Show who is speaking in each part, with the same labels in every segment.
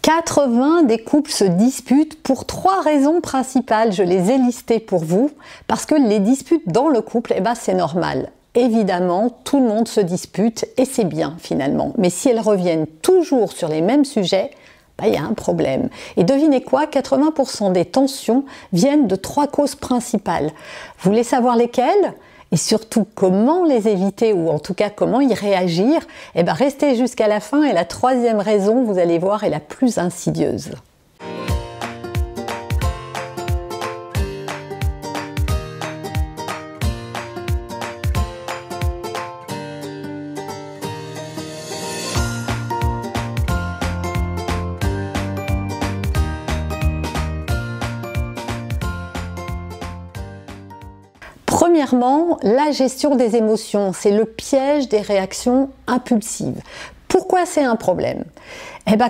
Speaker 1: 80 des couples se disputent pour 3 raisons principales. Je les ai listées pour vous parce que les disputes dans le couple, c'est normal. Évidemment, tout le monde se dispute et c'est bien finalement. Mais si elles reviennent toujours sur les mêmes sujets, il y a un problème. Et devinez quoi, 80% des tensions viennent de 3 causes principales. Vous voulez savoir lesquelles ? Et surtout, comment les éviter ou en tout cas comment y réagir? Restez jusqu'à la fin et la 3e raison, vous allez voir, est la plus insidieuse. Premièrement, la gestion des émotions, c'est le piège des réactions impulsives. Pourquoi c'est un problème?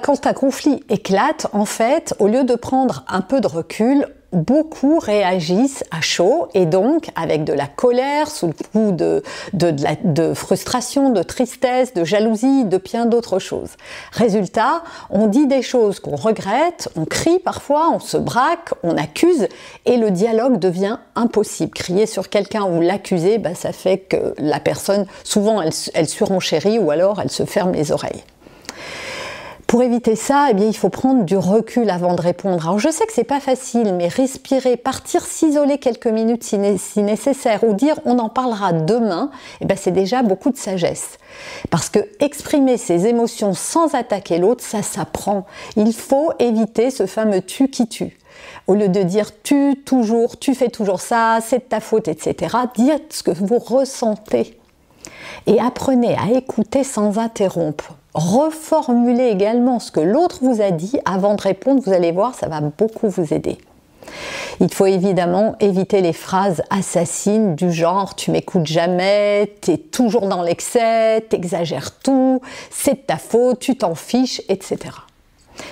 Speaker 1: Quand un conflit éclate, en fait, au lieu de prendre un peu de recul, beaucoup réagissent à chaud et donc avec de la colère, sous le coup de frustration, de tristesse, de jalousie, de bien d'autres choses. Résultat, on dit des choses qu'on regrette, on crie parfois, on se braque, on accuse et le dialogue devient impossible. Crier sur quelqu'un ou l'accuser, ça fait que la personne, souvent elle surenchérit ou alors elle se ferme les oreilles. Pour éviter ça, il faut prendre du recul avant de répondre. Alors je sais que c'est pas facile, mais respirer, partir s'isoler quelques minutes si nécessaire, ou dire on en parlera demain, c'est déjà beaucoup de sagesse. Parce que exprimer ses émotions sans attaquer l'autre, ça s'apprend. Il faut éviter ce fameux tu qui tue. Au lieu de dire tu fais toujours ça, c'est de ta faute, etc., dites ce que vous ressentez. Et apprenez à écouter sans interrompre. Reformulez également ce que l'autre vous a dit avant de répondre, vous allez voir, ça va beaucoup vous aider. Il faut évidemment éviter les phrases assassines du genre « tu m'écoutes jamais »,« t'es toujours dans l'excès »,« t'exagères tout »,« c'est de ta faute »,« tu t'en fiches », etc.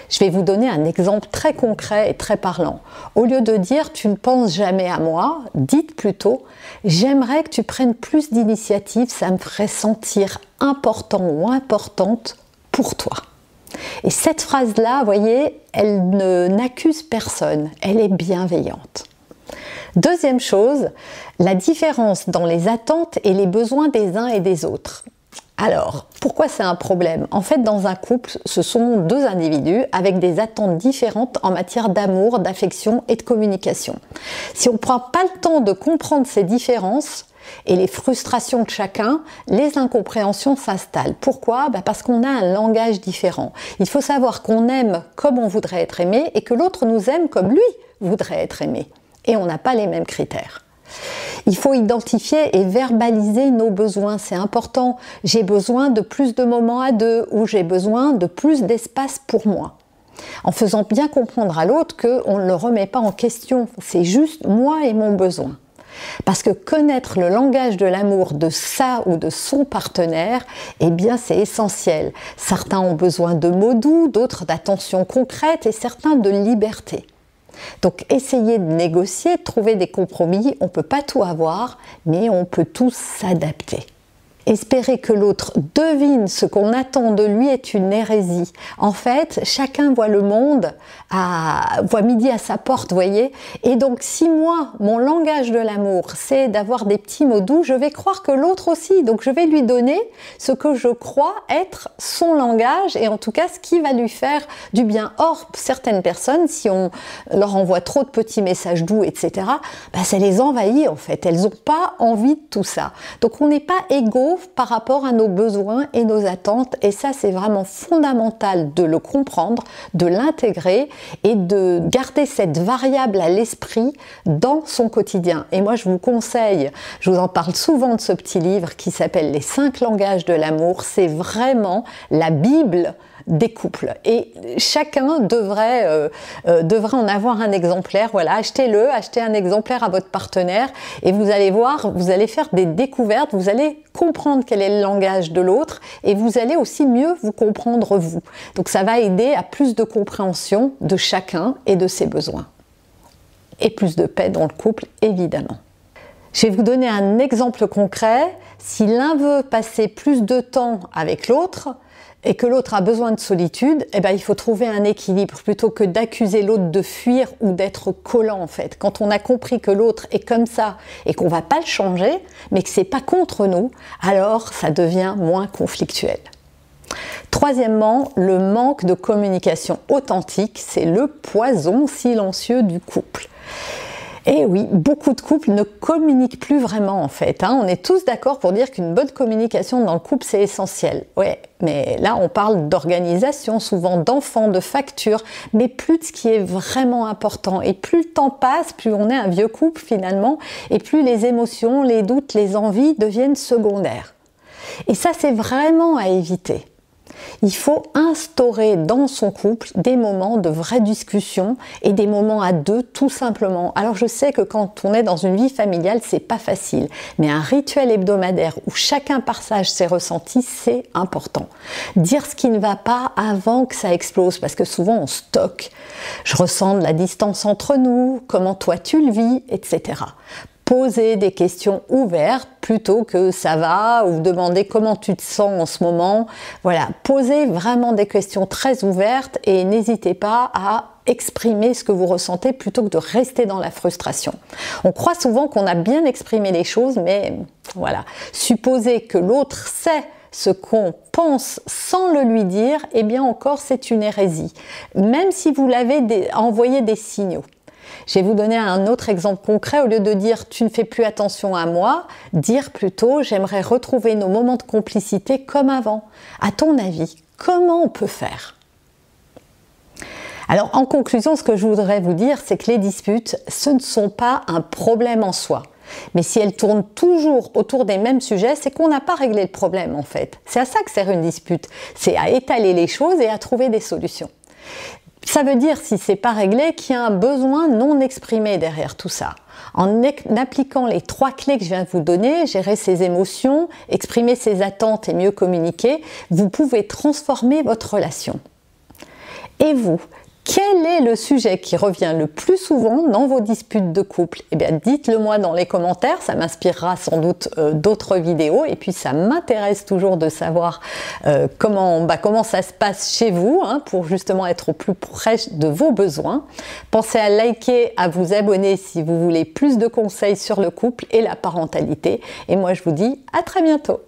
Speaker 1: Je vais vous donner un exemple très concret et très parlant. Au lieu de dire « tu ne penses jamais à moi », dites plutôt « j'aimerais que tu prennes plus d'initiative, ça me ferait sentir important ou importante pour toi ». Et cette phrase-là, vous voyez, elle n'accuse personne, elle est bienveillante. Deuxième chose, la différence dans les attentes et les besoins des uns et des autres. Alors, pourquoi c'est un problème? En fait, dans un couple, ce sont 2 individus avec des attentes différentes en matière d'amour, d'affection et de communication. Si on ne prend pas le temps de comprendre ces différences et les frustrations de chacun, les incompréhensions s'installent. Pourquoi? Parce qu'on a un langage différent. Il faut savoir qu'on aime comme on voudrait être aimé et que l'autre nous aime comme lui voudrait être aimé. Et on n'a pas les mêmes critères. Il faut identifier et verbaliser nos besoins, c'est important. J'ai besoin de plus de moments à 2 ou j'ai besoin de plus d'espace pour moi. En faisant bien comprendre à l'autre qu'on ne le remet pas en question, c'est juste moi et mon besoin. Parce que connaître le langage de l'amour de sa ou de son partenaire, c'est essentiel. Certains ont besoin de mots doux, d'autres d'attention concrète et certains de liberté. Donc essayez de négocier, de trouver des compromis, on ne peut pas tout avoir, mais on peut tout s'adapter. Espérer que l'autre devine ce qu'on attend de lui est une hérésie. En fait, chacun voit le monde, voit midi à sa porte, voyez. Et donc, si moi, mon langage de l'amour, c'est d'avoir des petits mots doux, je vais croire que l'autre aussi. Donc, je vais lui donner ce que je crois être son langage et en tout cas, ce qui va lui faire du bien. Or, certaines personnes, si on leur envoie trop de petits messages doux, etc., ça les envahit en fait. Elles n'ont pas envie de tout ça. Donc, on n'est pas égaux par rapport à nos besoins et nos attentes et ça c'est vraiment fondamental de le comprendre, de l'intégrer et de garder cette variable à l'esprit dans son quotidien. Et moi je vous conseille, je vous en parle souvent de ce petit livre qui s'appelle Les 5 langages de l'amour, c'est vraiment la Bible des couples et chacun devrait en avoir un exemplaire. Voilà, achetez-le, achetez un exemplaire à votre partenaire et vous allez voir, vous allez faire des découvertes, vous allez comprendre quel est le langage de l'autre et vous allez aussi mieux vous comprendre vous. Donc ça va aider à plus de compréhension de chacun et de ses besoins. Et plus de paix dans le couple, évidemment. Je vais vous donner un exemple concret. si l'un veut passer plus de temps avec l'autre et que l'autre a besoin de solitude, eh ben, il faut trouver un équilibre plutôt que d'accuser l'autre de fuir ou d'être collant en fait. Quand on a compris que l'autre est comme ça et qu'on va pas le changer, mais que c'est pas contre nous, alors ça devient moins conflictuel. Troisièmement, le manque de communication authentique, c'est le poison silencieux du couple. Et oui, beaucoup de couples ne communiquent plus vraiment en fait. On est tous d'accord pour dire qu'une bonne communication dans le couple, c'est essentiel. Ouais, mais là, on parle d'organisation, souvent d'enfants, de factures, mais plus de ce qui est vraiment important. Et plus le temps passe, plus on est un vieux couple finalement, et plus les émotions, les doutes, les envies deviennent secondaires. Et ça, c'est vraiment à éviter. Il faut instaurer dans son couple des moments de vraie discussion et des moments à deux tout simplement. Alors je sais que quand on est dans une vie familiale, c'est pas facile, mais un rituel hebdomadaire où chacun partage ses ressentis, c'est important. Dire ce qui ne va pas avant que ça explose, parce que souvent on stocke. Je ressens de la distance entre nous, comment toi tu le vis, etc. Poser des questions ouvertes plutôt que ça va ou demander comment tu te sens en ce moment. Voilà, posez vraiment des questions très ouvertes et n'hésitez pas à exprimer ce que vous ressentez plutôt que de rester dans la frustration. On croit souvent qu'on a bien exprimé les choses, mais voilà, supposer que l'autre sait ce qu'on pense sans le lui dire, eh bien encore c'est une hérésie, même si vous l'avez envoyé des signaux. Je vais vous donner un autre exemple concret. Au lieu de dire « tu ne fais plus attention à moi », dire plutôt « j'aimerais retrouver nos moments de complicité comme avant ». À ton avis, comment on peut faire ? Alors en conclusion, ce que je voudrais vous dire, c'est que les disputes, ce ne sont pas un problème en soi. Mais si elles tournent toujours autour des mêmes sujets, c'est qu'on n'a pas réglé le problème en fait. C'est à ça que sert une dispute. C'est à étaler les choses et à trouver des solutions. Ça veut dire, si c'est pas réglé, qu'il y a un besoin non exprimé derrière tout ça. En appliquant les 3 clés que je viens de vous donner, gérer ses émotions, exprimer ses attentes et mieux communiquer, vous pouvez transformer votre relation. Et vous, quel est le sujet qui revient le plus souvent dans vos disputes de couple? Eh bien, dites-le moi dans les commentaires, ça m'inspirera sans doute d'autres vidéos. Et puis, ça m'intéresse toujours de savoir comment ça se passe chez vous, pour justement être au plus près de vos besoins. Pensez à liker, à vous abonner si vous voulez plus de conseils sur le couple et la parentalité. Et moi, je vous dis à très bientôt.